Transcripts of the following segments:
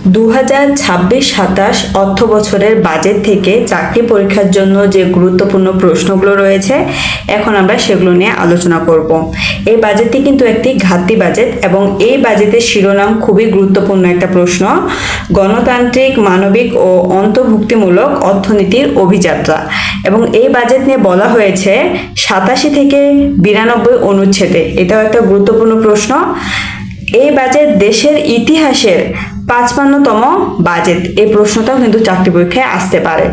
2026-27 অর্থ বছরের বাজেট থেকে চাকরি পরীক্ষার জন্য যে গুরুত্বপূর্ণ প্রশ্নগুলো রয়েছে, এখন আমরা সেগুলো নিয়ে আলোচনা করব। এই বাজেটটি কিন্তু একটি ঘাটতি বাজেট এবং এই বাজেটের শিরোনাম খুবই গুরুত্বপূর্ণ একটা প্রশ্ন, গণতান্ত্রিক, মানবিক ও অন্তর্ভুক্তিমূলক অর্থনীতির অভিযাত্রা। এবং এই বাজেট নিয়ে বলা হয়েছে 87 থেকে 92 অনুচ্ছেদে। এটাও একটা গুরুত্বপূর্ণ প্রশ্ন। এই বাজেট দেশের ইতিহাসের 55তম বাজেট। এই প্রশ্নটাও কিন্তু চাকরি পরীক্ষায় আসতে পারে।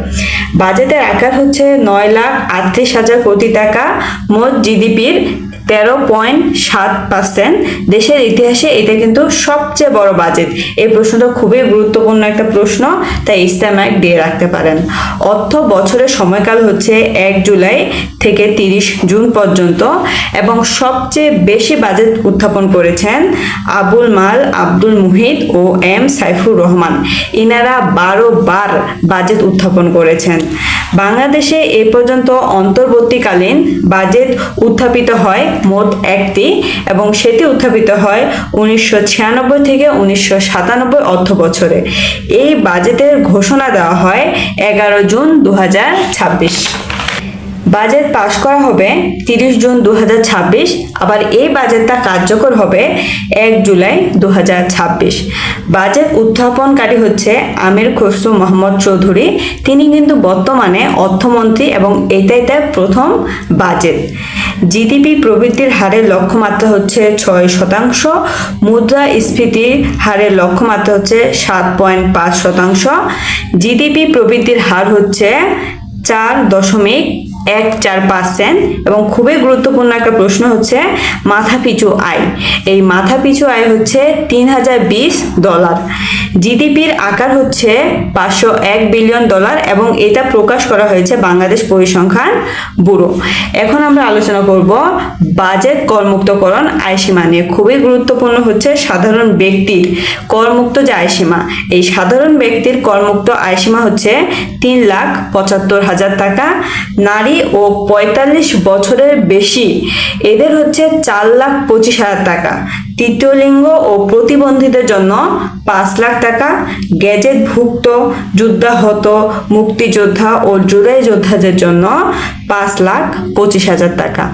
বাজেটের আকার হচ্ছে 9,38,000 কোটি টাকা, মোট জিডিপির 13.7%। দেশের ইতিহাসে এটা কিন্তু সবচেয়ে বড় বাজেট। এই প্রশ্নটা খুবই গুরুত্বপূর্ণ একটা প্রশ্ন, তাই ইসলাম এক দিয়ে রাখতে পারেন। অর্থ বছরের সময়কাল হচ্ছে 1 জুলাই থেকে 30 জুন পর্যন্ত এবং সবচেয়ে বেশি বাজেট উত্থাপন করেছেন আবুল মাল আব্দুল মুহিত ও এম সাইফুর রহমান। ইনারা 12 বার বাজেট উত্থাপন করেছেন। বাংলাদেশে এ পর্যন্ত অন্তর্বর্তীকালীন বাজেট উত্থাপিত হয় মোট একটি এবং সেটি উত্থাপিত হয় 1996 থেকে 1997 অর্থ বছরে। এই বাজেটের ঘোষণা দেওয়া হয় 11 জুন 2026। বাজেট পাশ করা হবে 30 জুন 2026। আবার এই বাজেটটা কার্যকর হবে 1 জুলাই 2026। বাজেট উত্থাপনকারী হচ্ছে আমির খসরু মোহাম্মদ চৌধুরী। তিনি কিন্তু বর্তমানে অর্থমন্ত্রী এবং এটাই তার প্রথম বাজেট। জিডিপি প্রবৃদ্ধির হারের লক্ষ্যমাত্রা হচ্ছে 6%। মুদ্রাস্ফীতির হারের লক্ষ্যমাত্রা হচ্ছে 7.5%। জিডিপি প্রবৃদ্ধির হার হচ্ছে 4.14% এবং খুবই গুরুত্বপূর্ণ একটা প্রশ্ন হচ্ছে মাথাপিছু আয়। এই মাথাপিছু আয় হচ্ছে $3020। জিডিপির আকার হচ্ছে $501 বিলিয়ন এবং এটা প্রকাশ করা হয়েছে বাংলাদেশ পরিসংখ্যান ব্যুরো। এখন আমরা আলোচনা করব বাজেট করমুক্তকরণ আয়সীমা নিয়ে। খুবই গুরুত্বপূর্ণ হচ্ছে সাধারণ ব্যক্তির করমুক্ত যে আয়সীমা। এই সাধারণ ব্যক্তির করমুক্ত আয়সীমা হচ্ছে 3,75,000 টাকা। নারী ও 45 বছরের বেশি এদের হচ্ছে 4,25,000 টাকা। তৃতীয় লিঙ্গ ও প্রতিবন্ধীদের জন্য 5 লাখ টাকা। গ্যাজেটভুক্ত যুদ্ধাহত, মুক্তিযোদ্ধা ও জুলাই যোদ্ধাদের জন্য 5,25,000 টাকা।